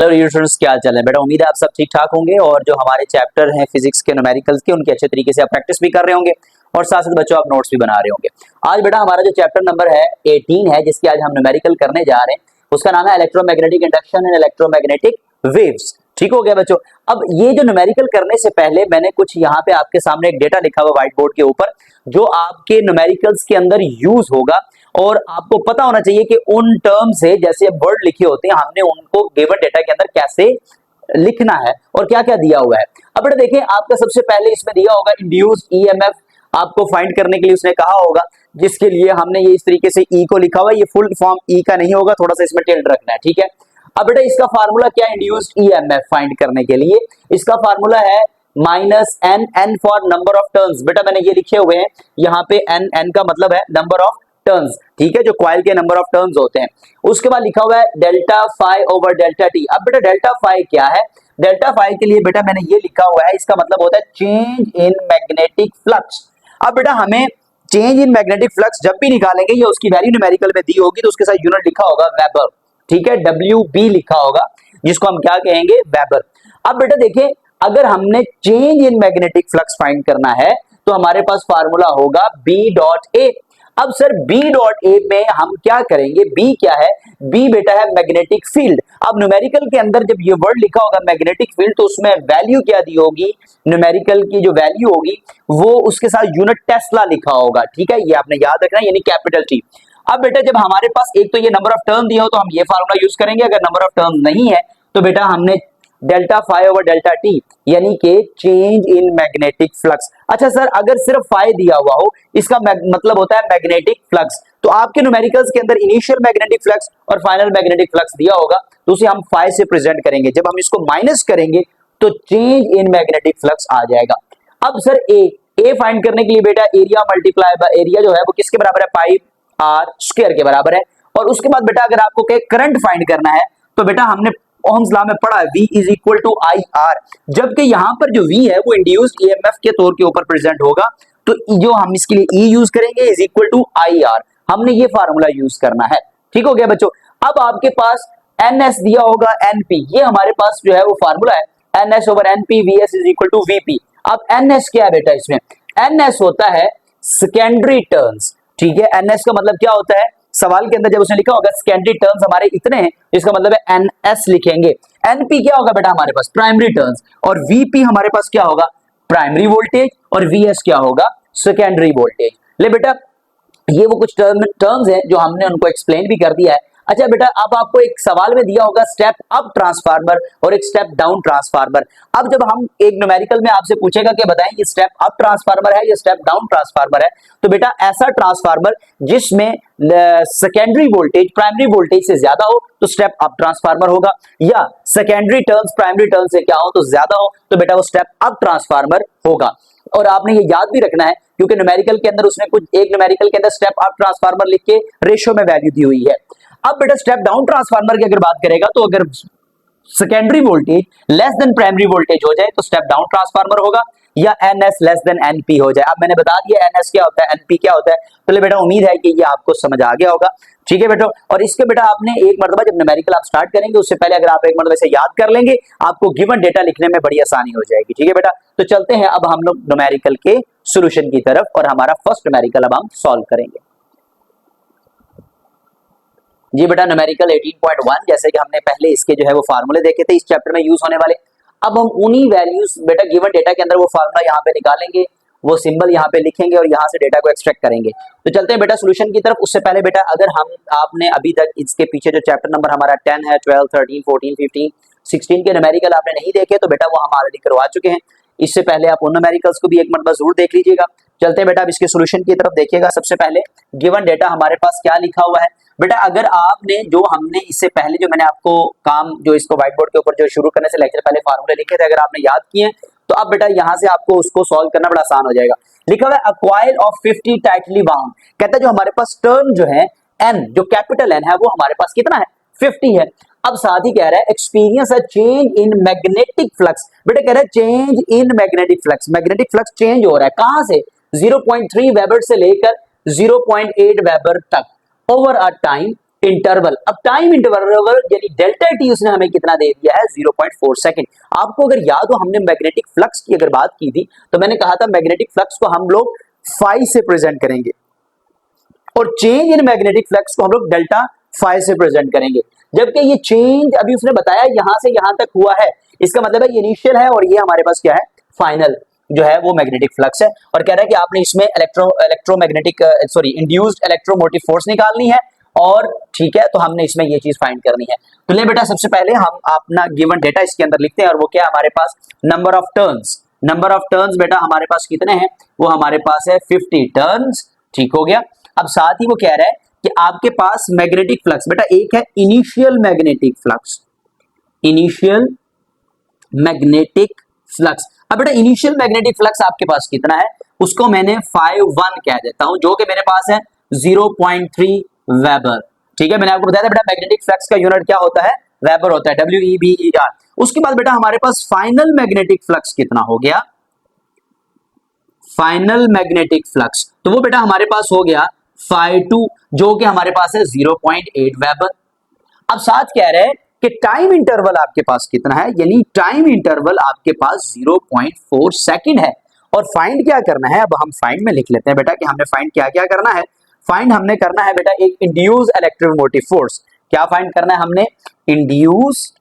Hello students, क्या चल रहा है बेटा। उम्मीद है आप सब ठीक ठाक होंगे और जो हमारे चैप्टर हैं फिजिक्स के न्यूमेरिकल्स के उनके अच्छे तरीके से आप प्रैक्टिस भी कर रहे होंगे और साथ साथ बच्चों आप नोट्स भी बना रहे होंगे। आज बेटा हमारा जो चैप्टर नंबर है 18 है, जिसके आज हम न्यूमेरिकल करने जा रहे हैं, उसका नाम है electromagnetic induction and electromagnetic waves. ठीक हो गया बच्चों। अब ये जो न्यूमेरिकल करने से पहले मैंने कुछ यहाँ पे आपके सामने एक डेटा लिखा हुआ व्हाइट बोर्ड के ऊपर, जो आपके न्यूमेरिकल्स के अंदर यूज होगा और आपको पता होना चाहिए कि उन टर्म से जैसे वर्ड लिखे होते हैं हमने उनको गिवन डेटा के अंदर कैसे लिखना है और क्या क्या दिया हुआ है। अब बेटा देखें, आपका सबसे पहले इसमें दिया होगा इंड्यूस्ड ईएमएफ, आपको फाइंड करने के लिए उसने कहा होगा, जिसके लिए हमने ये इस तरीके से ई को लिखा हुआ है। ये फुल फॉर्म ई का नहीं होगा, थोड़ा सा इसमें टिल्ट रखना है, ठीक है। अब बेटा इसका फार्मूला क्या है इंड्यूस्ड ईएमएफ फाइंड करने के लिए? इसका फार्मूला है minus N, N for number of turns. बेटा मैंने ये लिखे हुए हैं यहाँ पे, एन, एन का मतलब है नंबर ऑफ टर्न्स, ठीक है, जो कॉइल के नंबर ऑफ टर्न्स होते हैं। उसके बाद लिखा हुआ है delta phi over delta T. अब बेटा डेल्टा फाई क्या है? डेल्टा फाई के लिए बेटा मैंने ये लिखा हुआ है, इसका मतलब होता है चेंज इन मैग्नेटिक फ्लक्स। अब बेटा हमें चेंज इन मैग्नेटिक फ्लक्स जब भी निकालेंगे, ये उसकी वैल्यू न्यूमेरिकल में दी होगी तो उसके साथ यूनिट लिखा होगा वेबर, ठीक है, WB लिखा होगा, जिसको हम क्या कहेंगे? वेबर। अब बेटा देखिए, अगर हमने change in magnetic flux find करना है तो हमारे पास फार्मूला होगा B डॉट ए। अब सर B डॉट ए में हम क्या करेंगे? B क्या है? B बेटा है मैग्नेटिक फील्ड। अब न्यूमेरिकल के अंदर जब ये वर्ड लिखा होगा मैग्नेटिक फील्ड, तो उसमें वैल्यू क्या दी होगी? न्यूमेरिकल की जो वैल्यू होगी वो उसके साथ यूनिट टेस्ला लिखा होगा, ठीक है, ये आपने याद रखना है, यानी कैपिटल T। अब बेटा जब हमारे पास एक तो ये नंबर ऑफ टर्म दिया हो तो हम ये फार्मूला यूज करेंगे, अगर नंबर ऑफ टर्म नहीं है तो बेटा हमने delta phi over delta T, यानी कि चेंज इन मैग्नेटिक फ्लक्स। अच्छा सर, अगर सिर्फ फाई दिया हुआ हो, इसका मतलब होता है मैग्नेटिक फ्लक्स, तो आपके न्यूमेरिकल्स के अंदर इनिशियल मैग्नेटिक फ्लक्स और फाइनल मैग्नेटिक फ्लक्स दिया होगा तो उसे हम फाई से प्रेजेंट करेंगे। जब हम इसको माइनस करेंगे तो चेंज इन मैग्नेटिक फ्लक्स आ जाएगा। अब सर ए फाइंड करने के लिए बेटा एरिया मल्टीप्लाई बाय एरिया जो है वो किसके बराबर है? पाई आर स्क्वायर के बराबर है। और उसके बाद बेटा अगर आपको करंट फाइंड करना है तो बेटा हमने ओहम्स लॉ में पढ़ा है V is equal to I R, जबकि यहां पर जो V है वो इंड्यूस्ड ईएमएफ के तौर के ऊपर प्रेजेंट होगा, तो जो हम इसके लिए E यूज करेंगे is equal to I R. हमने ये फार्मूला यूज करना है, ठीक हो गया बच्चों। अब आपके पास NS दिया होगा NP, ये हमारे पास जो है वो फार्मूला है NS over NP, VS is equal to VP। अब NS क्या है बेटा? इसमें NS होता है सेकेंडरी टर्न्स, ठीक है। NS का मतलब क्या होता है? सवाल के अंदर जब उसने लिखा होगा सेकेंडरी टर्न्स हमारे इतने हैं, इसका मतलब है NS लिखेंगे। NP क्या होगा बेटा? हमारे पास प्राइमरी टर्न्स। और VP हमारे पास क्या होगा? Primary voltage. और VS क्या होगा? Secondary voltage. ले बेटा, ये वो कुछ टर्म्स हैं जो हमने उनको एक्सप्लेन भी कर दिया है। अच्छा बेटा, अब आपको एक सवाल में दिया होगा स्टेप अप ट्रांसफार्मर और एक स्टेप डाउन ट्रांसफार्मर। अब जब हम एक न्यूमेरिकल में आपसे पूछेगा कि बताएं ये स्टेप अप ट्रांसफार्मर है या स्टेप डाउन ट्रांसफार्मर है, तो बेटा ऐसा ट्रांसफार्मर जिसमें सेकेंडरी वोल्टेज प्राइमरी वोल्टेज से ज्यादा हो तो स्टेप अप ट्रांसफार्मर होगा, या सेकेंडरी टर्न्स प्राइमरी टर्न से क्या हो तो ज्यादा हो तो बेटा वो स्टेप अप ट्रांसफार्मर होगा। और आपने ये याद भी रखना है क्योंकि न्यूमेरिकल के अंदर उसने कुछ एक न्यूमेरिकल के अंदर स्टेप अप ट्रांसफार्मर लिख के रेशियो में वैल्यू दी हुई है। अब बेटा स्टेप डाउन ट्रांसफार्मर की अगर बात करेगा तो अगर secondary voltage less than primary voltage हो जाए तो स्टेप डाउन ट्रांसफार्मर होगा, या NS लेस देन NP हो जाए। अब मैंने बता दिया NS क्या होता है, NP क्या होता है, तो बेटा उम्मीद है कि ये आपको समझ आ गया होगा, ठीक है बेटा। और इसके बेटा आपने एक मरतबा जब न्यूमेरिकल आप स्टार्ट करेंगे उससे पहले अगर आप एक मरतबा से याद कर लेंगे आपको गिवन डेटा लिखने में बड़ी आसानी हो जाएगी, ठीक है बेटा। तो चलते हैं अब हम लोग न्यूमेरिकल के सोल्यूशन की तरफ और हमारा फर्स्ट न्यूमेरिकल अब हम सॉल्व करेंगे। जी बेटा, न्यूमेरिकल 18.1, जैसे कि हमने पहले इसके जो है वो फार्मूले देखे थे इस चैप्टर में यूज होने वाले। अब हम उन्हीं वैल्यूज बेटा गिवन डेटा के अंदर वो फार्मूला यहाँ पे निकालेंगे, वो सिंबल यहाँ पे लिखेंगे और यहाँ से डेटा को एक्सट्रैक्ट करेंगे। तो चलते हैं बेटा सोल्यूशन की तरफ। उससे पहले बेटा अगर हम आपने अभी तक इसके पीछे जो चैप्टर नंबर हमारा 10 है, 12, 13, 14, 15, 16 के न्यूमेरिकल आपने नहीं देखे तो बेटा वो हम ऑलरेडी करवा चुके हैं। इससे पहले आप उन न्यूमेरिकल्स को भी एक मरतबा जरूर देख लीजिएगा। चलते हैं बेटा अब इसके सोल्यूशन की तरफ देखिएगा। सबसे पहले गिवन डेटा हमारे पास क्या लिखा हुआ है बेटा, अगर आपने जो हमने इससे पहले जो मैंने आपको काम जो इसको व्हाइट बोर्ड के ऊपर जो शुरू करने से लेक्चर पहले फार्मूले लिखे थे, अगर आपने याद किए तो अब बेटा यहाँ से आपको उसको सॉल्व करना बड़ा आसान हो जाएगा। लिखा हुआ है a coil of 50 tightly bound, कहता है जो हमारे पास टर्म जो है N, जो कैपिटल N है वो हमारे पास कितना है? 50 है। अब साथ ही कह रहा है experience a change in magnetic flux. बेटा कह रहा है change in magnetic flux, magnetic flux change हो रहा है कहां से? 0.3 वेबर से लेकर 0.8 वेबर तक ओवर अ टाइम इंटरवल। अब टाइम इंटरवल यानी डेल्टा टी उसने हमें कितना दे दिया है 0.4 सेकंड। आपको अगर याद हो हमने मैग्नेटिक फ्लक्स की अगर बात की थी तो मैंने कहा था मैग्नेटिक फ्लक्स को हम लोग फाई से प्रेजेंट करेंगे और चेंज इन मैग्नेटिक फ्लक्स को हम लोग डेल्टा फाई से प्रेजेंट करेंगे। जबकि ये चेंज अभी उसने बताया यहां से यहां तक हुआ है, इसका मतलब है ये इनिशियल है और ये हमारे पास क्या है फाइनल जो है वो मैग्नेटिक फ्लक्स है। और कह रहा है कि आपने इसमें इलेक्ट्रोमैग्नेटिक इंड्यूस्ड इलेक्ट्रोमोटिव फोर्स निकालनी है और ठीक है तो हमने इसमें ये चीज फाइंड करनी है। तो ले बेटा सबसे पहले हम अपना गिवन डेटा इसके अंदर लिखते हैं और वो क्या है हमारे पास number of turns. Number of turns बेटा हमारे पास कितने हैं, वो हमारे पास है 50 टर्न्स। ठीक हो गया। अब साथ ही वो कह रहा है कि आपके पास मैग्नेटिक फ्लक्स बेटा एक है initial magnetic flux, initial magnetic flux. अब बेटा इनिशियल मैग्नेटिक फ्लक्स आपके पास कितना है, उसको मैंने 5-1 कह देता हूं जो कि मेरे पास है 0.3 वेबर। ठीक है, मैंने आपको बताया था बेटा मैग्नेटिक फ्लक्स का यूनिट क्या होता है, वेबर होता है, WEBER। उसके बाद बेटा हमारे पास फाइनल मैग्नेटिक फ्लक्स कितना हो गया, फाइनल मैग्नेटिक फ्लक्स तो वो बेटा हमारे पास हो गया 5-2 जो कि हमारे पास है 0.8 वेबर। अब साथ कह रहे हैं कि टाइम इंटरवल आपके पास कितना है, यानी टाइम इंटरवल आपके पास 0.4 सेकंड है। और फाइंड क्या करना है, अब हम फाइंड में लिख लेते हैं बेटा कि हमने फाइंड क्या क्या करना है। फाइंड हमने करना है बेटा एक इंड्यूस्ड इलेक्ट्रोमोटिव फोर्स। क्या फाइंड करना है हमने, इंड्यूस्ड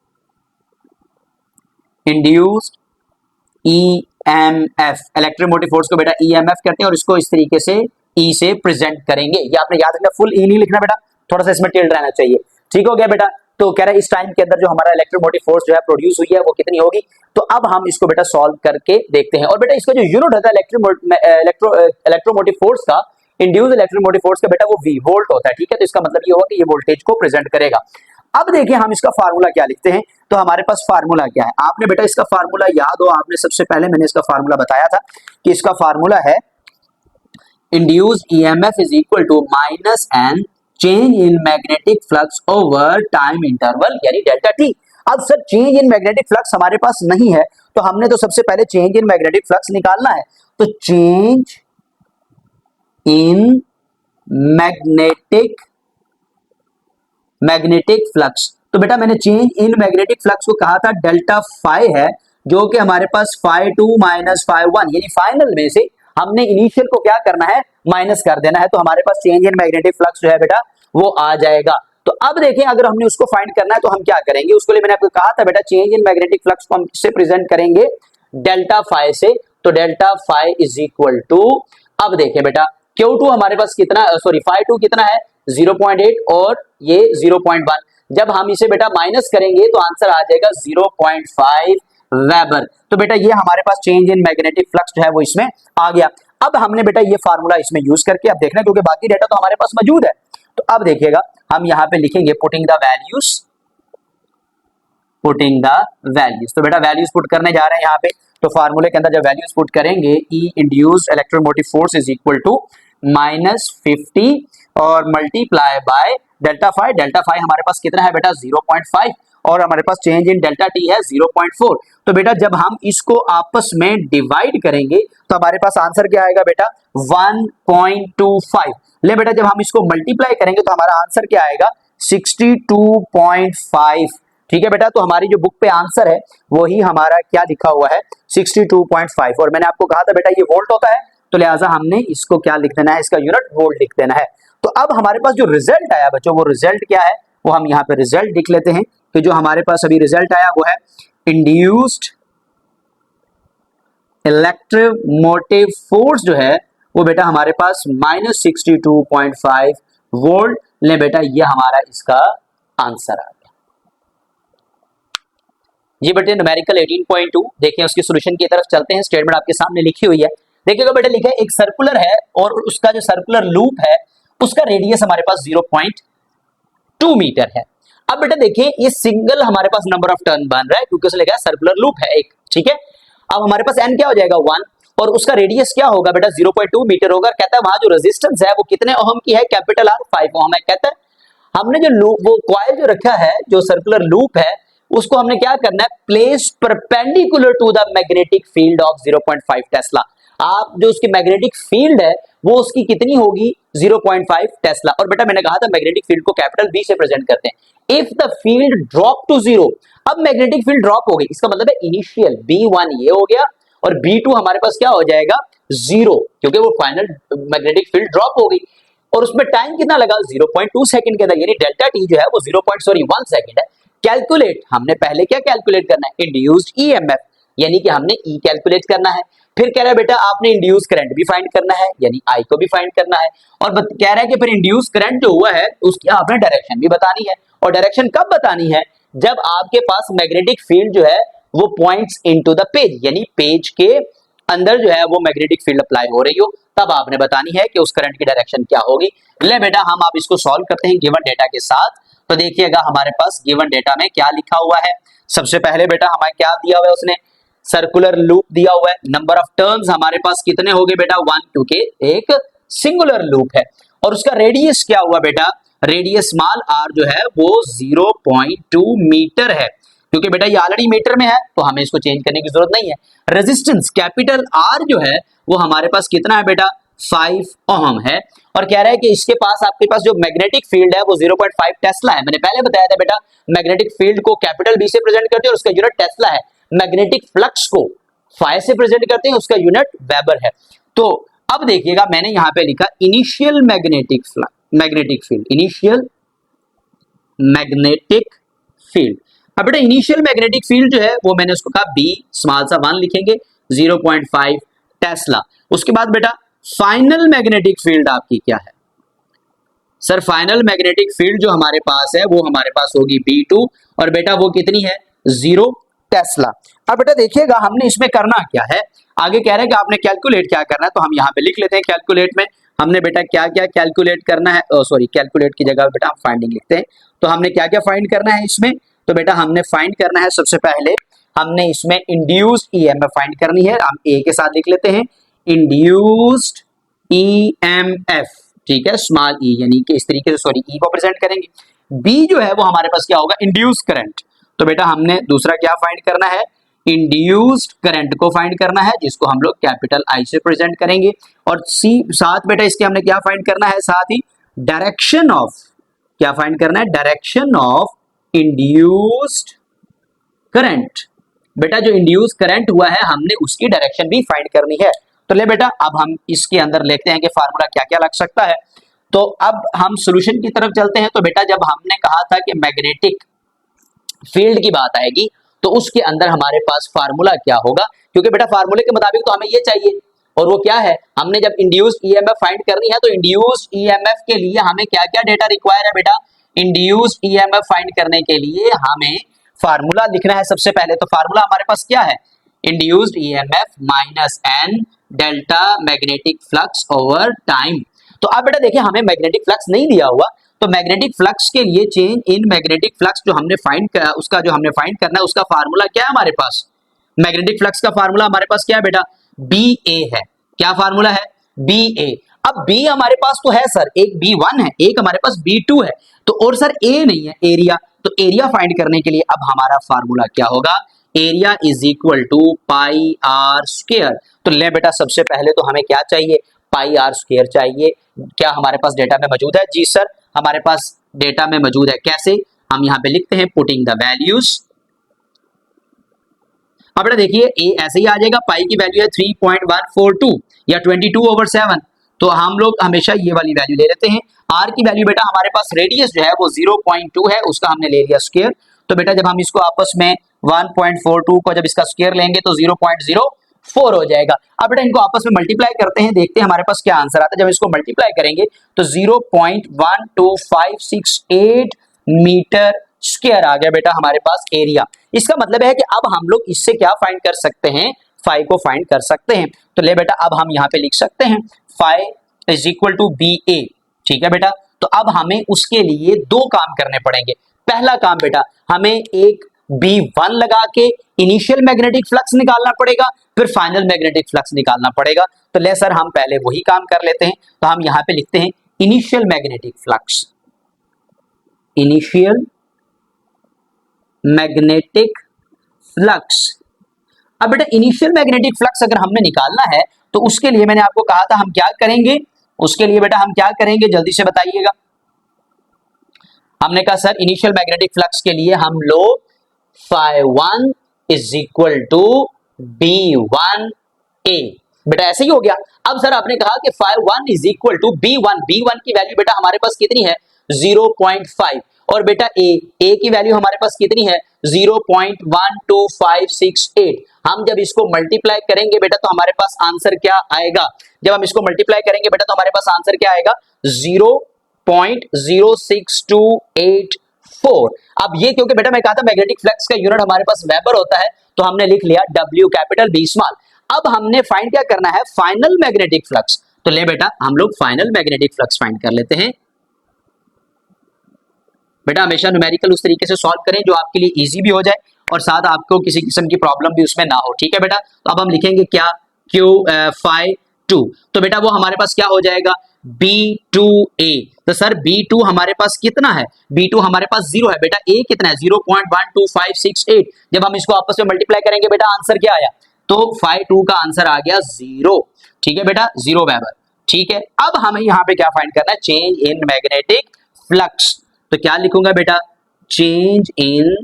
EMF, इलेक्ट्रोमोटिव फोर्स को बेटा EMF करते हैं और इसको इस तरीके से E से प्रेजेंट करेंगे। ये आपने याद रखना, फुल E नहीं लिखना बेटा, थोड़ा सा इसमें टिल्ड रहना चाहिए। ठीक हो गया बेटा। तो कह रहा है इस टाइम के अंदर जो हमारा इलेक्ट्रोमोटिव फोर्स जो है प्रोड्यूस हुई है वो कितनी होगी। तो अब हम इसको बेटा सॉल्व करके देखते हैं। और बेटा इसका जो यूनिट होता है इलेक्ट्रोमोटिव फोर्स का, इंड्यूस्ड इलेक्ट्रोमोटिव फोर्स का बेटा वो V वोल्ट होता है। ठीक है, तो इसका मतलब ये होगा कि ये वोल्टेज को प्रेजेंट करेगा। अब देखिए हम इसका फार्मूला क्या लिखते हैं। तो हमारे पास फार्मूला क्या है, आपने बेटा इसका फार्मूला याद हो, आपने सबसे पहले मैंने इसका फार्मूला बताया था कि इसका फार्मूला है induced EMF is equal to -n change in magnetic flux over time interval यानी डेल्टा टी। अब sir change in magnetic flux हमारे पास नहीं है तो हमने तो सबसे पहले चेंज इन मैग्नेटिक फ्लक्स निकालना है। तो चेंज इन मैग्नेटिक फ्लक्स, तो बेटा मैंने चेंज इन मैग्नेटिक फ्लक्स को कहा था डेल्टा फाई है जो कि हमारे पास 5-2 - 5-1 यानी फाइनल में से हमने इनिशियल को क्या करना है माइनस कर देना है। तो हमारे पास चेंज इन मैग्नेटिक फ्लक्स जो है बेटा वो आ जाएगा। तो अब देखें अगर हमने उसको फाइंड करना है तो हम क्या करेंगे, उसके लिए मैंने आपको कहा था बेटा चेंज इन मैग्नेटिक फ्लक्स को हम किससे प्रेजेंट करेंगे, डेल्टा फाई से। तो delta phi is equal to, अब देखें बेटा Q2 हमारे पास कितना, सॉरी 5-2 कितना है 0.8 और ये 0.1। जब हम इसे बेटा माइनस करेंगे तो आंसर आ जाएगा 0.5 वेबर। तो बेटा ये हमारे पास चेंज इन मैग्नेटिक फ्लक्स जो है वो इसमें आ गया। अब हमने बेटा ये फार्मूला इसमें यूज करके अब देखना, क्योंकि बाकी डेटा तो हमारे पास मौजूद है। तो अब देखिएगा हम यहाँ पे लिखेंगे पुटिंग द वैल्यूज। तो बेटा वैल्यूज पुट करने जा रहे हैं यहाँ पे। तो फार्मूले के अंदर जब वैल्यूज पुट करेंगे E induced electromotive force is equal to -50 और multiply by delta phi. Delta phi हमारे पास कितना है बेटा 0.5 और हमारे पास चेंज इन डेल्टा टी है 0.4। तो बेटा जब हम इसको आपस में डिवाइड करेंगे तो हमारे पास आंसर क्या आएगा बेटा 1.25। ले बेटा जब हम इसको मल्टीप्लाई करेंगे तो हमारा आंसर क्या आएगा 62.5। ठीक है बेटा, तो हमारी जो बुक पे आंसर है वही हमारा क्या लिखा हुआ है 62.5। और मैंने आपको कहा था बेटा ये वोल्ट होता है तो लिहाजा हमने इसको क्या लिख देना है, इसका यूनिट वोल्ट लिख देना है। तो अब हमारे पास जो रिजल्ट आया बच्चों, वो रिजल्ट क्या है वो हम यहाँ पे रिजल्ट लिख लेते हैं कि जो हमारे पास अभी रिजल्ट आया वो है इंड्यूस्ड इलेक्ट्रोमोटिव फोर्स जो है वो बेटा हमारे पास -62.5 वोल्ट। ले बेटा ये हमारा इसका आंसर आ गया। जी बेटे न्यूमेरिकल 18.2 देखें, उसकी सॉल्यूशन की तरफ चलते हैं। स्टेटमेंट आपके सामने लिखी हुई है, देखिएगा बेटा लिखा है एक सर्कुलर है और उसका जो सर्कुलर लूप है उसका रेडियस हमारे पास 0.2 मीटर है। अब बेटा देखिए ये सिंगल हमारे पास नंबर ऑफ टर्न बन रहा है क्योंकि उसने लिखा है सर्कुलर लूप है एक। ठीक है, अब हमारे पास n क्या हो जाएगा 1 और उसका रेडियस क्या होगा बेटा 0.2 मीटर होगा। कहता है वहां जो रेजिस्टेंस है वो कितने ओहम की है, कैपिटल R 5 ओहम है। कहता है हमने जो लूप वो कॉइल जो रखा है जो सर्कुलर लूप है उसको हमने क्या करना है, place perpendicular to the magnetic field of 0.5 tesla. आप जो उसकी मैग्नेटिक फील्ड है वो उसकी कितनी होगी 0.5 टेस्ला। और बेटा मैंने कहा था मैग्नेटिक फील्ड को कैपिटल बी से प्रेजेंट करते हैं। If the field drop to zero, अब मैग्नेटिक फील्ड ड्रॉप हो गई, इसका मतलब है इनिशियल B1 ये हो गया और B2 हमारे पास क्या हो जाएगा जीरो, क्योंकि वो फाइनल मैग्नेटिक फील्ड ड्रॉप हो गई। और उसमें टाइम कितना लगा 0.2 सेकंड के अंदर, यानी डेल्टा टी जो है वो 1 सेकंड है। कैलकुलेट, हमने पहले क्या कैलकुलेट करना है इंड्यूस्ड ईएमएफ, यानी कि हमने ई कैलकुलेट करना है। फिर कह रहा है बेटा आपने इंड्यूस करंट भी फाइंड करना है, यानी आई को भी फाइंड करना है। और कह रहा है कि फिर इंड्यूस करंट जो हुआ है उसकी आपने डायरेक्शन भी बतानी है। और डायरेक्शन कब बतानी है, जब आपके पास मैग्नेटिक फील्ड जो है वो पॉइंट्स इनटू द पेज, यानी पेज के अंदर जो है वो मैग्नेटिक फील्ड अप्लाई हो रही हो, तब आपने बतानी है कि उस करंट की डायरेक्शन क्या होगी। ले बेटा हम आप इसको सॉल्व करते हैं गिवन डेटा के साथ। तो देखिएगा हमारे पास गिवन डेटा में क्या लिखा हुआ है। सबसे पहले बेटा हमारे क्या दिया हुआ है, उसने सर्कुलर लूप दिया हुआ है। नंबर ऑफ टर्न्स हमारे पास कितने हो गए बेटा 1, क्योंकि एक सिंगुलर लूप है। और उसका रेडियस क्या हुआ बेटा, रेडियस स्मॉल r जो है वो 0.2 मीटर है, क्योंकि बेटा ये ऑलरेडी मीटर में है तो हमें इसको चेंज करने की जरूरत नहीं है। रेजिस्टेंस कैपिटल R जो है वो हमारे पास कितना है बेटा 5 ओहम है। और कह रहा है कि इसके पास आपके पास जो मैग्नेटिक फील्ड है वो 0.5 टेस्ला है। मैंने पहले बताया था बेटा मैग्नेटिक फील्ड को कैपिटल B से प्रेजेंट करते हैं और उसका यूनिट टेस्ला है। मैग्नेटिक फ्लक्स को फाइ से प्रेजेंट करते हैं, उसका यूनिट वेबर है। तो अब देखिएगा मैंने यहां पे लिखा initial magnetic field, initial magnetic field. अब बेटा इनिशियल मैग्नेटिक फील्ड जो है वो मैंने उसको कहा B स्मॉल सा 1 लिखेंगे 0.5 टेस्ला। उसके बाद बेटा फाइनल मैग्नेटिक फील्ड आपकी क्या है सर, फाइनल मैग्नेटिक फील्ड जो हमारे पास है वो हमारे पास होगी B2 और बेटा वो कितनी है 0 टेस्ला। अब बेटा देखिएगा हमने इसमें करना क्या है, आगे कह रहे हैं कि आपने कैलकुलेट क्या करना है, तो हम यहाँ पे लिख लेते हैं कैलकुलेट में हमने बेटा क्या क्या कैलकुलेट करना है। सॉरी कैलकुलेट की जगह बेटा हम फाइंडिंग लिखते हैं। तो हमने क्या क्या फाइंड करना है इसमें, तो बेटा हमने फाइंड करना है सबसे पहले हमने इसमें इंड्यूस्ड ईएमएफ फाइंड करनी है। हम ए के साथ लिख लेते हैं इंड्यूस्ड ईएमएफ, ठीक है स्मॉल ई, यानी कि इस तरीके से सॉरी ई को प्रेजेंट करेंगे। बी जो है वो हमारे पास क्या होगा इंड्यूस करंट, तो बेटा हमने दूसरा क्या फाइंड करना है इंड्यूस्ड करंट को फाइंड करना है, जिसको हम लोग कैपिटल आई से प्रेजेंट करेंगे। और सी साथ बेटा इसके हमने क्या फाइंड करना है, साथ ही डायरेक्शन ऑफ, क्या फाइंड करना है डायरेक्शन ऑफ इंड्यूस्ड करंट। बेटा जो इंड्यूस करंट हुआ है हमने उसकी डायरेक्शन भी फाइंड करनी है। तो ले बेटा अब हम इसके अंदर लेते हैं कि फार्मूला क्या क्या लग सकता है। तो अब हम सॉल्यूशन की तरफ चलते हैं। तो बेटा जब हमने कहा था कि मैग्नेटिक फील्ड की बात आएगी तो उसके अंदर हमारे पास फार्मूला क्या होगा, क्योंकि बेटा फार्मूले के मुताबिक तो हमें ये चाहिए, और वो क्या है हमने जब इंड्यूस्ड ईएमएफ फाइंड करनी है तो इंड्यूस्ड ईएमएफ के लिए हमें क्या क्या डेटा रिक्वायर है बेटा, इंड्यूस्ड ईएमएफ फाइंड करने के लिए हमें फार्मूला लिखना है सबसे पहले। तो फार्मूला हमारे पास क्या है induced EMF minus N delta magnetic flux over time. तो अब बेटा देखिए हमें मैग्नेटिक फ्लक्स नहीं दिया हुआ, तो मैग्नेटिक फ्लक्स के लिए चेंज इन मैग्नेटिक फ्लक्स जो हमने फाइंड किया उसका जो हमने फाइंड करना है उसका फार्मूला क्या है हमारे पास, मैग्नेटिक फ्लक्स का फार्मूला हमारे पास क्या है बेटा बी ए है। क्या फार्मूला है बी ए। अब बी हमारे पास तो है सर, एक B1 है, एक हमारे पास B2 है, तो और सर ए नहीं है एरिया, तो एरिया फाइंड करने के लिए अब हमारा फार्मूला क्या होगा area is equal to pi R square. तो ले बेटा सबसे पहले तो हमें क्या चाहिए पाई आर स्क्वायर चाहिए। क्या हमारे पास डेटा में मौजूद है, जी सर हमारे पास डेटा में मौजूद है। कैसे, हम यहां पे लिखते हैं पुटिंग द वैल्यूज। अब बेटा देखिए ए ऐसे ही आ जाएगा, पाई की वैल्यू है 3.142 या 22/7, तो हम लोग हमेशा ये वाली वैल्यू ले लेते हैं। आर की वैल्यू बेटा हमारे पास रेडियस जो है वो 0.2 है, उसका हमने ले लिया स्क्वायर। तो बेटा जब हम इसको आपस में 1.42 को जब इसका स्क्वायर लेंगे तो 0.04 हो जाएगा। अब बेटा इनको आपस में मल्टीप्लाई करते हैं, देखते हैं हमारे पास क्या आंसर आता है। जब इसको मल्टीप्लाई करेंगे तो 0.12568 मीटर स्क्वायर आ गया बेटा हमारे पास एरिया। इसका मतलब है कि अब हम लोग इससे क्या फाइंड कर सकते हैं, फाई को फाइंड कर सकते हैं। तो ले बेटा अब हम यहाँ पे लिख सकते हैं phi is equal to B A, ठीक है बेटा। तो अब हमें उसके लिए दो काम करने पड़ेंगे। पहला काम बेटा हमें एक B1 लगा के इनिशियल मैग्नेटिक फ्लक्स निकालना पड़ेगा, फिर फाइनल मैग्नेटिक फ्लक्स निकालना पड़ेगा। तो ले सर हम पहले वही काम कर लेते हैं। तो हम यहाँ पे लिखते हैं initial magnetic flux, initial magnetic flux. अब बेटा इनिशियल मैग्नेटिक फ्लक्स अगर हमने निकालना है तो उसके लिए मैंने आपको कहा था हम क्या करेंगे, उसके लिए बेटा हम क्या करेंगे जल्दी से बताइएगा। हमने कहा सर इनिशियल मैग्नेटिक फ्लक्स के लिए हम लोग φ1 इज इक्वल टू B1A, बेटा ऐसे ही हो गया। अब सर आपने कहा कि φ1 is equal to B1, B1 की वैल्यू बेटा हमारे पास कितनी है 0.5, और बेटा A की वैल्यू हमारे पास कितनी है 0.12568। हम जब इसको मल्टीप्लाई करेंगे बेटा तो हमारे पास आंसर क्या आएगा, जब हम इसको मल्टीप्लाई करेंगे बेटा तो हमारे पास आंसर क्या आएगा 0.06284। अब ये क्योंकि बेटा मैं कहा था मैग्नेटिक फ्लक्स का यूनिट हमारे पास वेबर होता है, तो हमने लिख लिया W कैपिटल B स्मॉल। अब हमने फाइंड क्या करना है फाइनल मैग्नेटिक फ्लक्स, तो ले बेटा हम लोग फाइनल मैग्नेटिक फ्लक्स फाइंड कर लेते हैं। बेटा हमेशा न्यूमेरिकल उस तरीके से सॉल्व करें जो आपके लिए इजी भी हो जाए और साथ आपको किसी किस्म की प्रॉब्लम भी उसमें ना हो, ठीक है बेटा। तो अब हम लिखेंगे क्या Q2, तो बेटा वो हमारे पास क्या हो जाएगा B2A। तो सर B2 हमारे पास कितना है, B2 हमारे पास 0 है बेटा, A कितना है 0.12568। जब हम इसको आपस में मल्टीप्लाई करेंगे बेटा आंसर क्या आया, तो φ2 का आंसर आ गया 0, ठीक है बेटा 0 वेबर, ठीक है। अब हमें यहाँ पे क्या फाइंड करना है चेंज इन मैग्नेटिक फ्लक्स, तो क्या लिखूंगा बेटा चेंज इन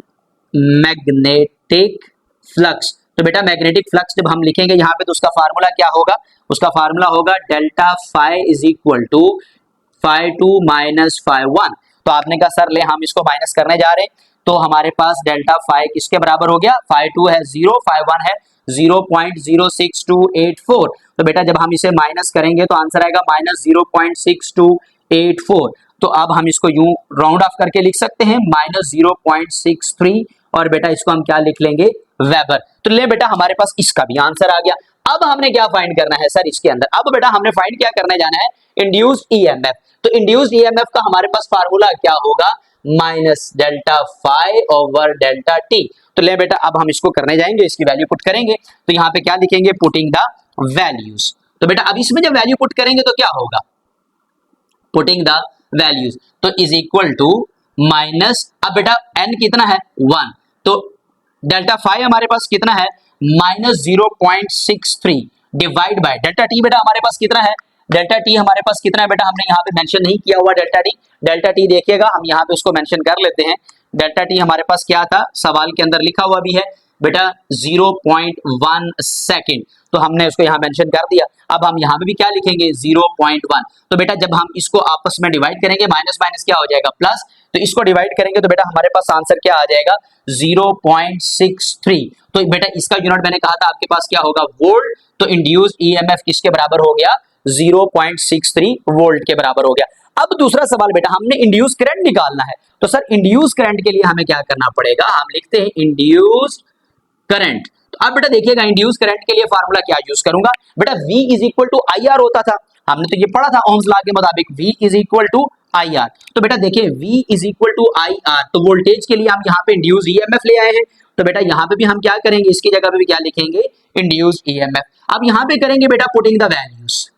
मैग्नेटिक फ्लक्स। तो बेटा मैग्नेटिक फ्लक्स जब हम लिखेंगे यहाँ पे तो उसका फार्मूला क्या होगा, उसका फार्मूला होगा delta phi is equal to φ2 minus φ1। तो आपने कहा सर ले हम इसको माइनस करने जा रहे हैं, तो हमारे पास डेल्टा फाई किसके बराबर हो गया φ2 है 0, φ1 है 0.06284। तो बेटा जब हम इसे माइनस करेंगे तो आंसर आएगा माइनस 0.6284। तो अब हम इसको यूं राउंड ऑफ करके लिख सकते हैं माइनस 0.63, और बेटा इसको हम क्या लिख लेंगे वेबर। तो ले बेटा हमारे पास इसका भी आंसर आ गया। अब हमने क्या फाइंड करना है सर इसके अंदर, अब बेटा हमने फाइंड क्या करने जाना है इंड्यूस्ड ईएमएफ। तो इंड्यूस्ड ईएमएफ का हमारे पास फार्मूला क्या होगा minus delta phi over delta T. तो ले बेटा अब हम इसको करने जाएंगे, इसकी वैल्यू पुट करेंगे, तो यहाँ पे क्या लिखेंगे पुटिंग द वैल्यूज। तो बेटा अब इसमें जब वैल्यू पुट करेंगे तो क्या होगा पुटिंग द वैल्यूज, तो इज इक्वल टू माइनस, अब बेटा n कितना है 1, तो डेल्टा फाई हमारे पास कितना है minus 0.63 divide by delta T. बेटा हमारे पास कितना है डेल्टा टी हमारे पास कितना है बेटा हमने यहाँ पे मेंशन नहीं किया हुआ डेल्टा टी, डेल्टा टी देखिएगा हम यहाँ पे उसको मेंशन कर लेते हैं। डेल्टा टी हमारे पास क्या था सवाल के अंदर लिखा हुआ भी है बेटा 0.1 सेकेंड, तो हमने उसको यहाँ मेंशन कर दिया। अब हम यहाँ पे भी क्या लिखेंगे 0.1, तो बेटा जब हम इसको आपस में डिवाइड करेंगे माइनस माइनस क्या हो जाएगा प्लस, तो इसको डिवाइड करेंगे तो बेटा हमारे पास आंसर क्या आ जाएगा 0.63। तो बेटा इसका यूनिट मैंने कहा था आपके पास क्या होगा वोल्ट, तो इंड्यूस्ड ईएमएफ किसके बराबर हो गया 0.63 वोल्ट के बराबर हो गया। अब दूसरा सवाल बेटा हमने इंड्यूस करंट निकालना है, तो सर इंड्यूस करंट के लिए हमें क्या करना पड़ेगा, हम लिखते हैं इंड्यूस्ड करंट। तो अब बेटा देखिएगा इंड्यूस करंट के लिए फार्मूला क्या यूज करूंगा बेटा V is equal to I R होता था, हमने तो ये पढ़ा था ओम्स लॉ के मुताबिक V is equal to I R. तो बेटा देखिए V is equal to I R, तो वोल्टेज के लिए हम यहाँ पे इंड्यूस ईएमएफ ले आए हैं, तो बेटा यहाँ पे भी हम क्या करेंगे इसकी जगह पे भी क्या लिखेंगे इंड्यूस ईएमएफ। अब यहाँ पे करेंगे बेटा putting the values,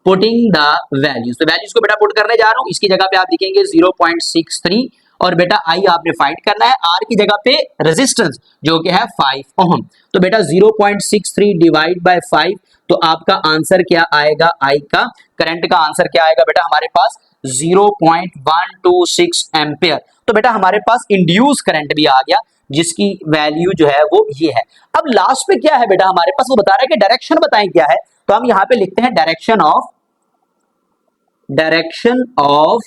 putting the values, तो वैल्यूज को बेटा पुट करने जा रहा हूँ, इसकी जगह पे आप लिखेंगे 0.63, और बेटा आई आपने फाइंड करना है, आर की जगह पे रेजिस्टेंस जो कि है 5 ओम। तो बेटा 0.63 डिवाइड बाय 5, तो आपका आंसर क्या आएगा आई का करंट का आंसर क्या आएगा बेटा हमारे पास 0.126 एम्पियर। तो बेटा हमारे पास इंड्यूस करंट भी आ गया जिसकी वैल्यू जो है वो ये है। अब लास्ट पे क्या है बेटा हमारे पास वो बता रहा है कि डायरेक्शन बताएं क्या है, तो हम यहां पे लिखते हैं डायरेक्शन ऑफ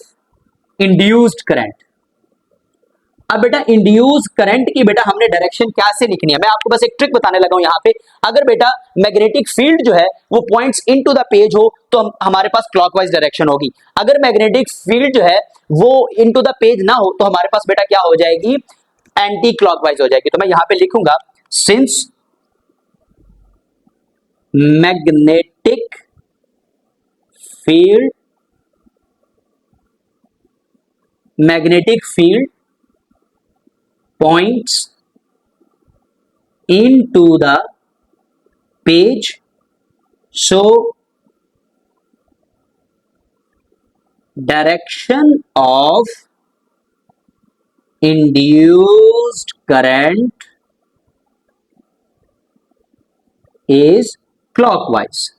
इंड्यूस्ड करंट। अब बेटा इंड्यूस करंट की बेटा हमने डायरेक्शन कैसे लिखनी है, मैं आपको बस एक ट्रिक बताने लगा हूं यहाँ पे। अगर बेटा मैग्नेटिक फील्ड जो है वो पॉइंट्स इनटू द पेज हो तो हमारे पास क्लॉकवाइज डायरेक्शन होगी, अगर मैग्नेटिक फील्ड जो है वो इनटू द पेज ना हो तो हमारे पास बेटा क्या हो जाएगी एंटी क्लॉकवाइज हो जाएगी। तो मैं यहां पे लिखूंगा since magnetic field points into the page, so direction of induced current is clockwise।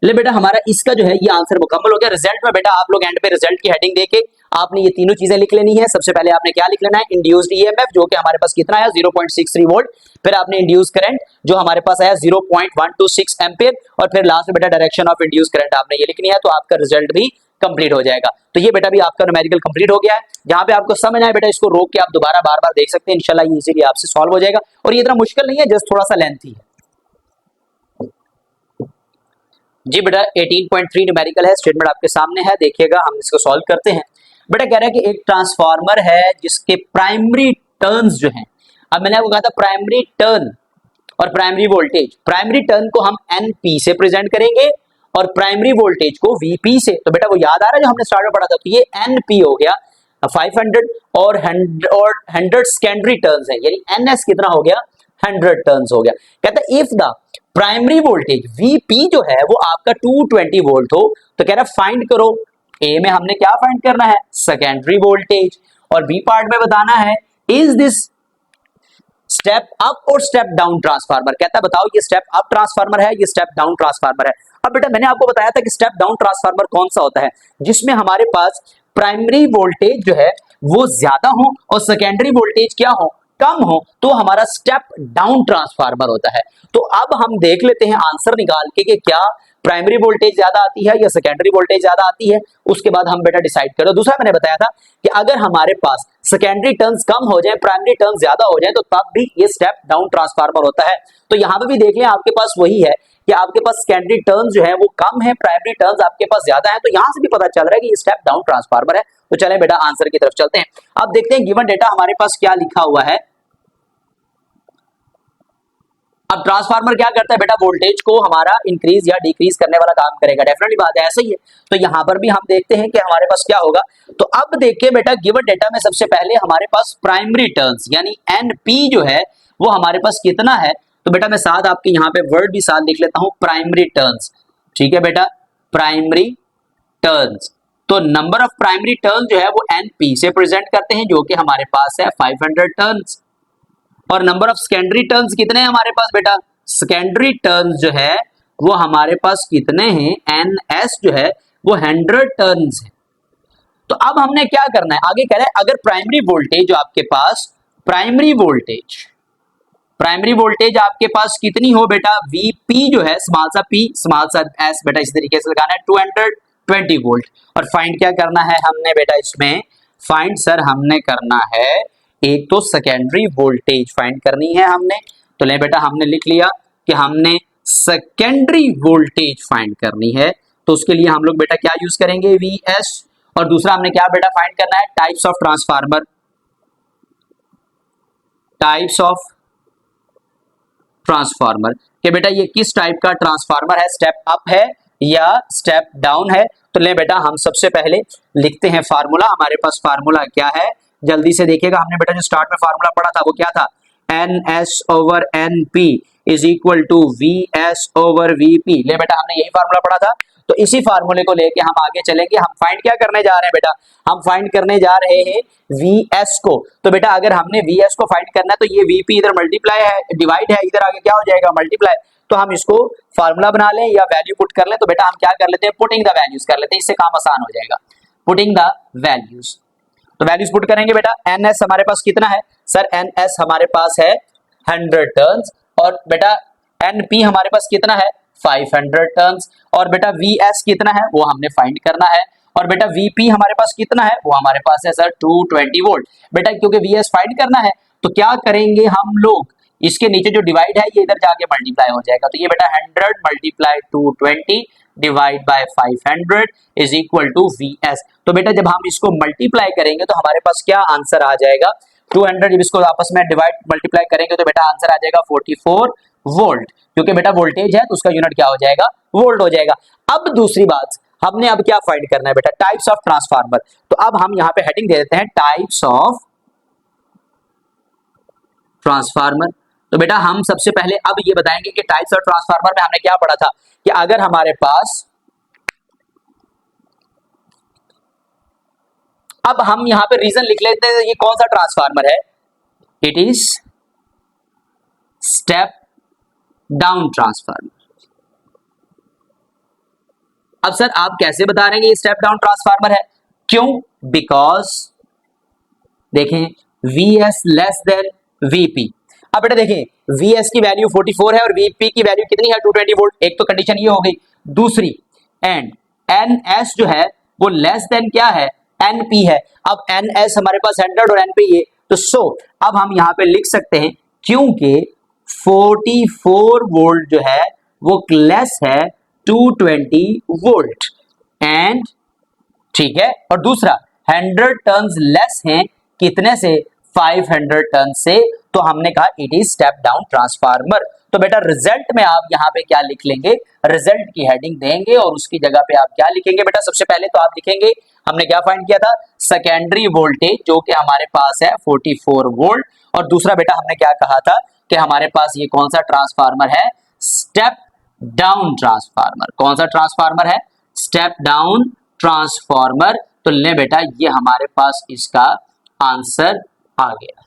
ले बेटा हमारा इसका जो है ये आंसर मुकम्मल हो गया। रिजल्ट में बेटा आप लोग एंड पे रिजल्ट की हेडिंग देके आपने ये तीनों चीजें लिख लेनी है। सबसे पहले आपने क्या लिख लेना है, इंड्यूस्ड ईएमएफ जो कि हमारे पास कितना आया 0.63 वोल्ट, फिर आपने इंड्यूस करंट जो हमारे पास आया 0.126 एम्पियर, और फिर लास्ट में बेटा डायरेक्शन ऑफ इंड्यूस करंट आपने ये लिखनी है, तो आपका रिजल्ट भी कंप्लीट हो जाएगा। तो ये बेटा भी आपका न्यूमेरिकल कंप्लीट हो गया है। जहां पे आपको समझ आए बेटा इसको रोक के आप दोबारा बार बार देख सकते हैं, इंशाल्लाह ये इजीली आपसे सॉल्व हो जाएगा। और ये इतना मुश्किल नहीं है, जस्ट थोड़ा सा लेंथी है जी। बेटा 18.3 न्यूमेरिकल है, स्टेटमेंट आपके सामने है, देखिएगा हम इसको सॉल्व करते हैं। बेटा कह रहा है कि एक ट्रांसफार्मर है जिसके प्राइमरी टर्न्स जो हैं, अब मैंने आपको कहा था प्राइमरी टर्न और प्राइमरी वोल्टेज, प्राइमरी टर्न को हम एनपी से प्रेजेंट करेंगे और प्राइमरी वोल्टेज को वीपी से। तो बेटा वो याद आ रहा है जो हमने स्टार्ट में पढ़ा था, तो ये एनपी हो गया 500 और 100 सेकेंडरी टर्न्स है, यानी एनएस कितना हो गया 100 टर्न्स हो गया। कहता है if the primary voltage VP जो है वो आपका 220 वोल्ट हो, तो कह रहा है फाइंड करो। ए में हमने क्या फाइंड करना है, सेकेंडरी वोल्टेज, और बी पार्ट में बताना है इज दिस स्टेप अप और स्टेप डाउन ट्रांसफार्मर। कहता है बताओ ये स्टेप अप ट्रांसफार्मर है, ये स्टेप डाउन ट्रांसफार्मर है। अब बेटा मैंने आपको बताया था कि स्टेप डाउन ट्रांसफार्मर कौन सा होता है, जिसमें हमारे पास प्राइमरी वोल्टेज जो है वो ज्यादा हो और सेकेंडरी वोल्टेज क्या हो, कम हो, तो हमारा स्टेप डाउन ट्रांसफार्मर होता है। तो अब हम देख लेते हैं आंसर निकाल के कि क्या प्राइमरी वोल्टेज ज्यादा आती है या सेकेंडरी वोल्टेज ज्यादा आती है, उसके बाद हम बेटा डिसाइड करो। दूसरा मैंने बताया था कि अगर हमारे पास सेकेंडरी टर्न्स कम हो जाए, प्राइमरी टर्न्स ज्यादा हो जाए, तो तब भी ये स्टेप डाउन ट्रांसफार्मर होता है। तो यहां पे भी देख लें आपके पास वही है कि आपके पास सेकेंडरी टर्न्स जो है वो कम है, प्राइमरी टर्न्स आपके पास ज्यादा है, तो यहां से भी पता चल रहा है कि ये स्टेप डाउन ट्रांसफार्मर है। तो चलें बेटा आंसर की तरफ चलते हैं। अब देखते हैं गिवन डेटा हमारे पास क्या लिखा हुआ है। अब ट्रांसफार्मर क्या करता है बेटा, वोल्टेज को हमारा इंक्रीज या डिक्रीज करने वाला काम करेगा, डेफिनेटली बात है, ऐसा ही है। तो यहां पर भी हम देखते हैं कि हमारे पास क्या होगा। तो अब देखिए बेटा गिवन डेटा में सबसे पहले हमारे पास प्राइमरी टर्न्स यानी एनपी जो है वो हमारे पास कितना है। तो बेटा मैं साथ आपके यहाँ पे वर्ड भी साथ लिख लेता हूं, प्राइमरी टर्न्स, ठीक है बेटा, प्राइमरी टर्न्स। तो नंबर ऑफ प्राइमरी टर्न जो है वो एनपी से प्रेजेंट करते हैं, जो कि हमारे पास है 500 टर्न्स। और नंबर ऑफ सेकेंडरी टर्न्स कितने हैं हमारे पास बेटा, सेकेंडरी टर्न्स जो है वो हमारे पास कितने हैं, एनएस जो है वो 100 टर्न्स है। तो अब हमने क्या करना है, आगे कह रहा है अगर प्राइमरी वोल्टेज जो आपके पास प्राइमरी वोल्टेज आपके पास कितनी हो बेटा, वीपी जो है स्मॉल सा पी स्मॉल सा एस, बेटा इस तरीके से लगाना है 220 वोल्ट। और फाइंड क्या करना है हमने बेटा, इसमें फाइंड सर हमने करना है एक तो सेकेंडरी वोल्टेज फाइंड करनी है हमने। तो ले बेटा हमने लिख लिया कि हमने सेकेंडरी वोल्टेज फाइंड करनी है, तो उसके लिए हम लोग बेटा क्या यूज करेंगे, वीएस। और दूसरा हमने क्या बेटा फाइंड करना है, types of transformer, types of transformer कि बेटा ये किस टाइप का ट्रांसफार्मर है, स्टेप अप है या स्टेप डाउन है। तो ले बेटा हम सबसे पहले लिखते हैं फार्मूला। हमारे पास फार्मूला क्या है, जल्दी से देखिएगा। हमने बेटा जो स्टार्ट में फार्मूला पढ़ा था वो क्या था, NS over NP is equal to VS over VP। ले बेटा हमने यही फार्मूला पढ़ा था, तो इसी फार्मूले को लेके हम आगे चलेंगे। हम फाइंड क्या करने जा रहे हैं बेटा, हम फाइंड करने जा रहे हैं VS को। तो बेटा अगर हमने VS को फाइंड करना है तो ये VP इधर मल्टीप्लाई है, डिवाइड है, इधर आगे क्या हो जाएगा मल्टीप्लाई। तो हम इसको फार्मूला बना लें या वैल्यू पुट कर लें। तो बेटा हम क्या कर लेते हैं, पुटिंग द वैल्यूज कर लेते हैं, इससे काम आसान हो जाएगा। पुटिंग द वैल्यूज, तो वैल्यूज पुट करेंगे बेटा। NS हमारे पास कितना है सर, NS हमारे पास है 100 टर्न्स, और बेटा NP हमारे पास कितना है 500 टर्न्स, और बेटा VS कितना है वो हमने फाइंड करना है, और बेटा VP हमारे पास कितना है वो हमारे पास है सर 220 वोल्ट। बेटा क्योंकि VS फाइंड करना है तो क्या करेंगे हम लोग, इसके नीचे जो डिवाइड है ये इधर जाके मल्टीप्लाई हो जाएगा। तो ये बेटा 100 multiply 220 divide by 500 is equal to VS। तो बेटा जब हम इसको मल्टीप्लाई करेंगे तो हमारे पास क्या आंसर आ जाएगा, 200 जब इसको आपस में डिवाइड मल्टीप्लाई करेंगे तो बेटा आंसर आ जाएगा 44 वोल्ट, क्योंकि बेटा वोल्टेज है तो उसका यूनिट क्या हो जाएगा, वोल्ट हो जाएगा। अब दूसरी बात हमने अब क्या फाइंड करना है बेटा, टाइप्स ऑफ ट्रांसफार्मर। तो अब हम यहाँ पे हेडिंग दे देते हैं टाइप्स ऑफ ट्रांसफार्मर। तो बेटा हम सबसे पहले अब ये बताएंगे कि टाइप्स ऑफ ट्रांसफार्मर में हमने क्या पढ़ा था कि अगर हमारे पास, अब हम यहां पे रीजन लिख लेते हैं ये कौन सा ट्रांसफार्मर है, it is step down transformer. अब सर आप कैसे बता रहे हैं ये स्टेप डाउन ट्रांसफार्मर है? क्यों? बिकॉज देखें Vs लेस देन Vp। अब बेटा देखें Vs की वैल्यू 44 है और Vp की वैल्यू कितनी है 220 वोल्ट। एक तो कंडीशन ये हो गई। दूसरी एंड Ns जो है वो लेस देन क्या है Np है। अब Ns हमारे पास 100 और Np ये तो अब हम यहां पे लिख सकते हैं क्योंकि 44 वोल्ट जो है वो लेस है 220 वोल्ट एंड ठीक है। और दूसरा 100 टर्न्स लेस हैं कितने से 500 टर्न से। तो हमने कहा it is step down transformer. तो बेटा रिजल्ट में आप यहां पे क्या लिख लेंगे? रिजल्ट की हेडिंग देंगे और उसकी जगह पे आप क्या लिखेंगे बेटा? सबसे पहले तो आप लिखेंगे हमने क्या फाइंड किया था सेकेंडरी वोल्टेज जो कि हमारे पास है 44 वोल्ट। और दूसरा बेटा हमने क्या कहा था कि हमारे पास ये कौन सा ट्रांसफार्मर है? Step down transformer. कौन सा ट्रांसफार्मर है? Step down transformer. तो ले बेटा ये हमारे पास इसका आंसर आ गया।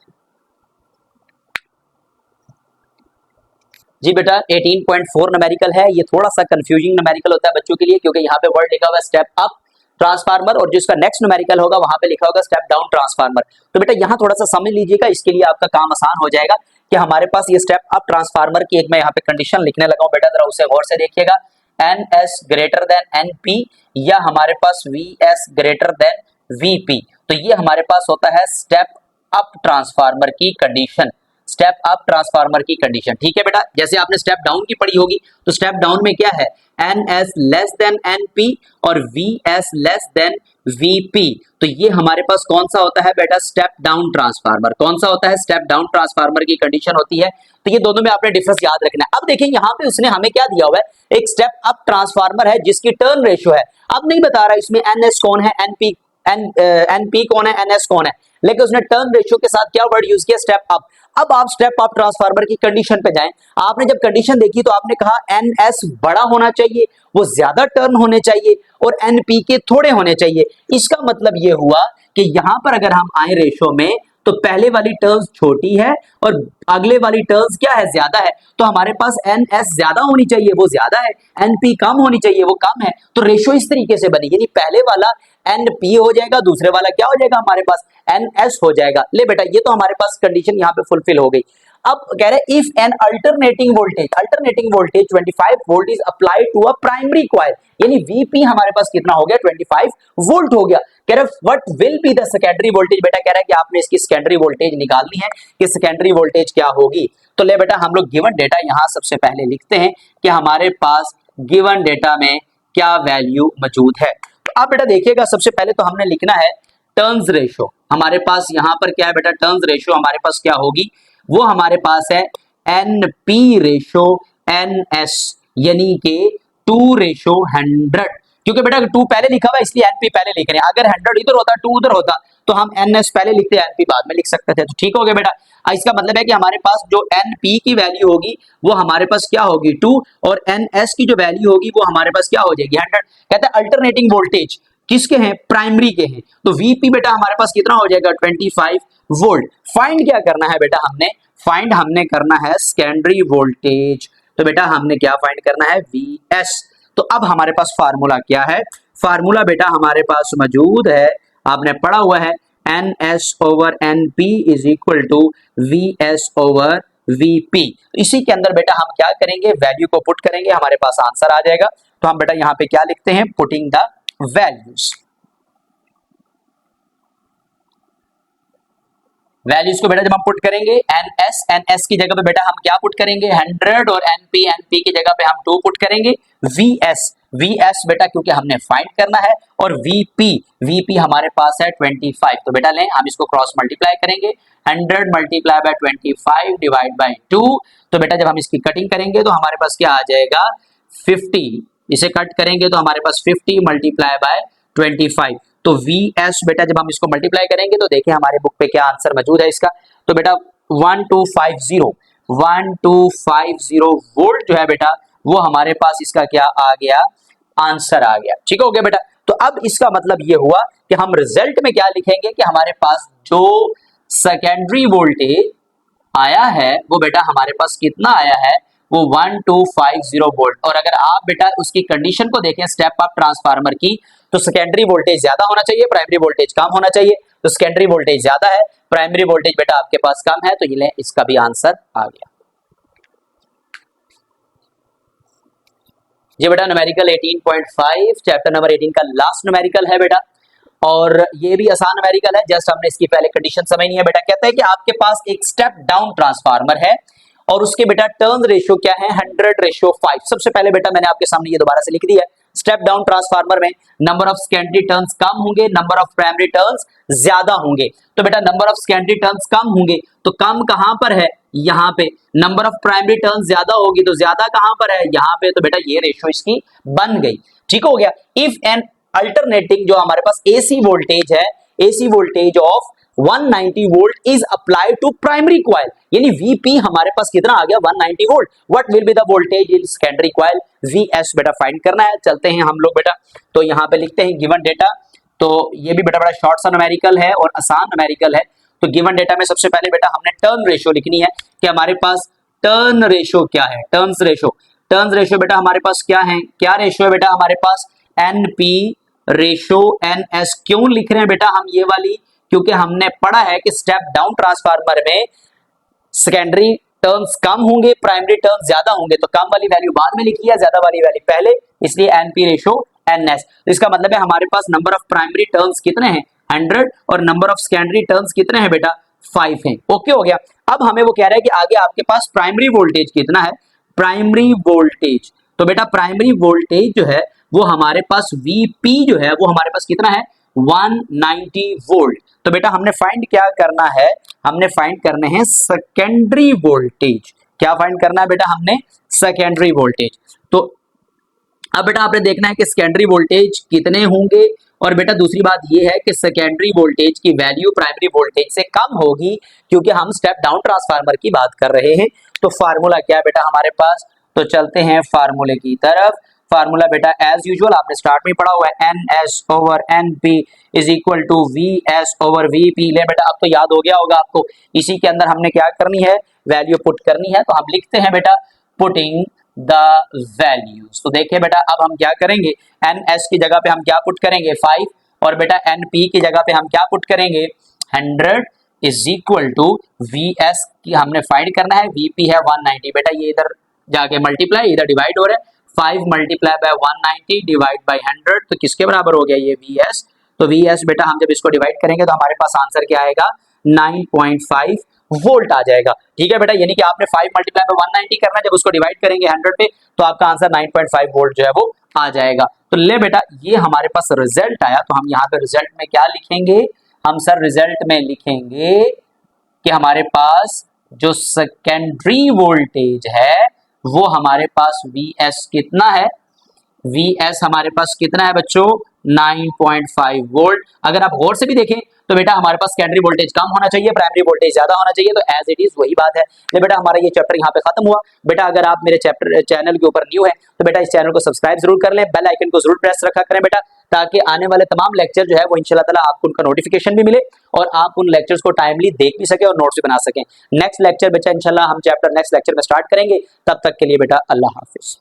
जी बेटा 18.4 न्यूमेरिकल है। ये थोड़ा सा कंफ्यूजिंग न्यूमेरिकल होता है बच्चों के लिए क्योंकि यहाँ पे वर्ड लिखा हुआ है स्टेप अप ट्रांसफार्मर और जो इसका नेक्स्ट न्यूमेरिकल होगा वहां पे लिखा होगा स्टेप डाउन ट्रांसफार्मर। तो बेटा यहाँ थोड़ा सा समझ लीजिएगा, इसके लिए आपका काम आसान हो जाएगा कि हमारे पास ये स्टेप अप ट्रांसफार्मर की एक मैं यहाँ पे कंडीशन लिखने लगा हूँ बेटा, जरा उसे गौर से देखिएगा। NS ग्रेटर देन NP या हमारे पास VS ग्रेटर देन VP। तो ये हमारे पास होता है स्टेप अप ट्रांसफार्मर की कंडीशन। स्टेप अप ट्रांसफार्मर की कंडीशन ठीक है बेटा। जैसे आपने स्टेप डाउन की पढ़ी होगी तो स्टेप डाउन में क्या है? NS लेस देन NP और VS लेस देन VP। तो ये हमारे पास कौन सा होता है बेटा? Step down transformer. कौन सा होता है? स्टेप डाउन ट्रांसफार्मर की कंडीशन होती है। तो ये दोनों में आपने डिफरेंस याद रखना है। अब देखिए यहाँ पे उसने हमें क्या दिया हुआ है? एक स्टेप अप ट्रांसफार्मर है जिसकी टर्न रेशियो है। अब नहीं बता रहा इसमें NS कौन है, NP कौन है, NS कौन है, लेकिन उसने टर्न रेशियो के साथ क्या वर्ड यूज किया? Step up. अब आप स्टेप अप ट्रांसफार्मर की कंडीशन पे जाएं। आपने जब कंडीशन देखी तो आपने कहा NS बड़ा होना चाहिए, वो ज्यादा टर्न होने चाहिए और NP के थोड़े होने चाहिए। इसका मतलब ये हुआ कि यहां पर अगर हम आए रेशियो में तो पहले वाली टर्न्स छोटी है और अगले वाली टर्न्स क्या है? ज्यादा है। तो हमारे पास NS ज्यादा होनी चाहिए, वो ज्यादा है। NP कम होनी चाहिए, वो कम है। तो रेशियो इस तरीके से बनी, यानी पहले वाला NP हो जाएगा, दूसरे वाला क्या हो जाएगा? हमारे पास NS हो जाएगा। ले बेटा ये तो हमारे पास कंडीशन यहाँ पे फुलफिल हो गई। अब कह रहे if an alternating voltage 25 volt is applied to a primary coil, यानी VP हमारे पास कितना हो गया? 25 वोल्ट हो गया। कह रहे what will be the secondary voltage? बेटा कह रहा है कि आपने इसकी सेकेंडरी वोल्टेज निकालनी है कि सेकेंडरी वोल्टेज क्या होगी। तो ले बेटा हम लोग गिवन डेटा यहां सबसे पहले लिखते हैं कि हमारे पास गिवन डेटा में क्या वैल्यू मौजूद है। तो आप बेटा देखिएगा सबसे पहले तो हमने लिखना है टर्न्स रेशियो। हमारे पास यहां पर क्या है बेटा? टर्न्स रेशियो हमारे पास क्या होगी? वो हमारे पास है NP रेशियो NS, यानी कि 2:100। क्योंकि बेटा 2 पहले लिखा हुआ है इसलिए NP पहले लिख रहे हैं। अगर 100 इधर होता 2 उधर होता तो हम NS पहले लिखते NP बाद में लिख सकते थे। तो ठीक हो गया बेटा। इसका मतलब है कि हमारे पास जो NP की वैल्यू होगी वो हमारे पास क्या होगी? 2 और NS की जो वैल्यू होगी वो हमारे पास क्या हो जाएगी? 100। कहता है अल्टरनेटिंग वोल्टेज किसके हैं? प्राइमरी के हैं। तो VP बेटा हमारे पास कितना हो जाएगा? 25 वोल्ट। फाइंड क्या करना है बेटा? हमने करना है सेकेंडरी वोल्टेज। तो बेटा हमने क्या फाइंड करना है? VS। तो अब हमारे पास फार्मूला क्या है? फार्मूला बेटा हमारे पास मौजूद है, आपने पढ़ा हुआ है NS over NP is equal to VS over VP। इसी के अंदर बेटा हम क्या करेंगे? वैल्यू को पुट करेंगे, हमारे पास आंसर आ जाएगा। तो हम बेटा यहाँ पे क्या लिखते हैं? पुटिंग द वैल्यूज को बेटा जब हम पुट करेंगे NS की जगह पे बेटा हम क्या पुट करेंगे? 100 और NP की जगह पे हम 2 पुट करेंगे। VS बेटा क्योंकि हमने फाइंड करना है और VP हमारे पास है 25। तो बेटा लें हम इसको क्रॉस मल्टीप्लाई करेंगे 100 मल्टीप्लाई बाय 25 डिवाइड बाय 2। तो बेटा जब हम इसकी कटिंग करेंगे तो हमारे पास क्या आ जाएगा? 50। इसे कट करेंगे तो हमारे पास 50 मल्टीप्लाई बाय 25। तो VS बेटा जब हम इसको मल्टीप्लाई करेंगे तो देखिए हमारे बुक पे क्या आंसर मौजूद है इसका। तो बेटा 1250 वोल्ट जो है बेटा वो हमारे पास इसका क्या आ गया? आंसर आ गया। ठीक हो गया बेटा। तो अब इसका मतलब ये हुआ कि हम रिजल्ट में क्या लिखेंगे कि हमारे पास जो सेकेंडरी वोल्टेज आया है वो बेटा हमारे पास कितना आया है? वो 1250 वोल्ट। और अगर आप बेटा उसकी कंडीशन को देखें स्टेप अप ट्रांसफार्मर की, तो सेकेंडरी वोल्टेज ज्यादा होना चाहिए, प्राइमरी वोल्टेज कम होना चाहिए। तो सेकेंडरी वोल्टेज ज्यादा है, प्राइमरी वोल्टेज बेटा आपके पास कम है, तो ये ले इसका भी आंसर आ गया जी बेटा। न्यूमेरिकल 18.5 चैप्टर नंबर 18 का लास्ट न्यूमेरिकल है बेटा, और ये भी आसान न्यूमेरिकल है, जस्ट हमने इसकी पहले कंडीशन समझनी है बेटा। कहता है कि आपके पास एक स्टेप डाउन ट्रांसफार्मर है और उसके बेटा टर्न रेशियो क्या है, 100:5। सबसे पहले बेटा मैंने आपके सामने ये दोबारा से लिख दिया है, स्टेप डाउन ट्रांसफार्मर में नंबर ऑफ सेकेंडरी टर्न्स कम होंगे, नंबर ऑफ प्राइमरी टर्न्स ज्यादा होंगे। तो बेटा नंबर ऑफ सेकेंडरी टर्न्स कम होंगे तो कम कहां पर है, यहाँ पे। नंबर ऑफ प्राइमरी टर्न्स ज्यादा होगी तो ज्यादा कहां पर है, यहाँ पे। तो बेटा ये रेशियो इसकी बन गई, ठीक हो गया। इफ एन अल्टरनेटिंग जो हमारे पास एसी वोल्टेज है, AC voltage of 190 volt is applied to primary coil, यानी वीपी हमारे पास कितना आ गया 190 volt. What will be the voltage in secondary coil, VS बेटा फाइंड करना है। चलते हैं हम लोग बेटा, तो यहाँ पे लिखते हैं गिवन डेटा। तो ये भी बेटा बड़ा शॉर्ट सा न्यूमेरिकल है और आसान न्यूमेरिकल है। तो गिवन डेटा में सबसे पहले बेटा हमने टर्न रेशियो लिखनी है कि हमारे पास टर्न रेशियो क्या है, टर्न्स रेशियो। टर्न्स रेशियो बेटा हमारे पास क्या है, क्या रेशियो है बेटा हमारे पास, एनपी रेशियो एनएस। क्यों लिख रहे हैं बेटा हम ये वाली, क्योंकि हमने पढ़ा है कि स्टेप डाउन ट्रांसफार्मर में सेकेंडरी टर्न्स कम होंगे, प्राइमरी टर्न्स ज्यादा होंगे। तो कम वाली वैल्यू बाद में लिखी है, ज्यादा वाली वैल्यू पहले, इसलिए एनपी रेशियो एनएस। तो इसका मतलब है हमारे पास नंबर ऑफ प्राइमरी टर्न्स कितने हैं 100 और नंबर ऑफ सेकेंडरी टर्न्स कितने हैं बेटा 5 हैं। ओके हो गया। अब हमें वो कह रहा है कि आगे आपके पास प्राइमरी वोल्टेज कितना है, प्राइमरी वोल्टेज। तो बेटा प्राइमरी वोल्टेज जो है वो हमारे पास वीपी जो है वो हमारे पास कितना है 190 वोल्ट। तो बेटा हमने फाइंड क्या करना है, हमने फाइंड करने हैं सेकेंडरी वोल्टेज। क्या फाइंड करना है बेटा हमने, सेकेंडरी वोल्टेज। तो अब बेटा आपने देखना है कि सेकेंडरी वोल्टेज कितने होंगे, और बेटा दूसरी बात यह है कि सेकेंडरी वोल्टेज की वैल्यू प्राइमरी वोल्टेज से कम होगी, क्योंकि हम स्टेप डाउन ट्रांसफार्मर की बात कर रहे हैं। तो फार्मूला क्या है बेटा हमारे पास, तो चलते हैं फार्मूले की तरफ। फार्मूला बेटा एज यूजुअल आपने स्टार्ट में पढ़ा हुआ है, NS over NP is equal to VS over VP। ले बेटा अब तो याद हो गया होगा आपको। इसी के अंदर हमने क्या करनी है, वैल्यू पुट करनी है। तो हम लिखते हैं बेटा पुटिंग द वैल्यूज। तो देखिए बेटा अब हम क्या करेंगे, NS की जगह पे हम क्या पुट करेंगे 5, और बेटा NP की जगह पे हम क्या पुट करेंगे 100 इज इक्वल टू VS की हमने फाइंड करना है, VP है 190। बेटा ये इधर जाके मल्टीप्लाई, इधर डिवाइड हो रहा है, 5 मल्टीप्लाई बाय 190 डिवाइड बाय 100, तो किसके बराबर हो गया ये VS। तो VS बेटा हम जब इसको डिवाइड करेंगे तो हमारे पास आंसर क्या आएगा 9.5 वोल्ट आ जाएगा। ठीक है बेटा, यानी कि आपने 5 मल्टीप्लाई बाय 190 करना है, जब उसको डिवाइड करेंगे 100 पे तो आपका आंसर 9.5 वोल्ट जो है वो आ जाएगा। तो ले बेटा ये हमारे पास रिजल्ट आया। तो हम यहाँ पे रिजल्ट में क्या लिखेंगे, हम सर रिजल्ट में लिखेंगे कि हमारे पास जो सेकेंडरी वोल्टेज है वो हमारे पास VS कितना है, VS हमारे पास कितना है बच्चों 9.5 वोल्ट। अगर आप गौर से भी देखें तो बेटा हमारे पास सेकेंडरी वोल्टेज कम होना चाहिए, प्राइमरी वोल्टेज ज्यादा होना चाहिए। तो एज इट इज वही बात है। तो बेटा हमारा ये चैप्टर यहाँ पे खत्म हुआ। बेटा अगर आप मेरे चैनल के ऊपर न्यू है तो बेटा इस चैनल को सब्सक्राइब जरूर कर लें, बेल आइकन को जरूर प्रेस रखा करें बेटा, ताकि आने वाले तमाम लेक्चर जो है वो इंशाल्लाह ताला आपको उनका नोटिफिकेशन भी मिले और आप उन लेक्चर्स को टाइमली देख भी सके और नोट्स भी बना सकें। नेक्स्ट लेक्चर बेटा इंशाल्लाह हम चैप्टर नेक्स्ट लेक्चर में स्टार्ट करेंगे। तब तक के लिए बेटा अल्लाह हाफिज।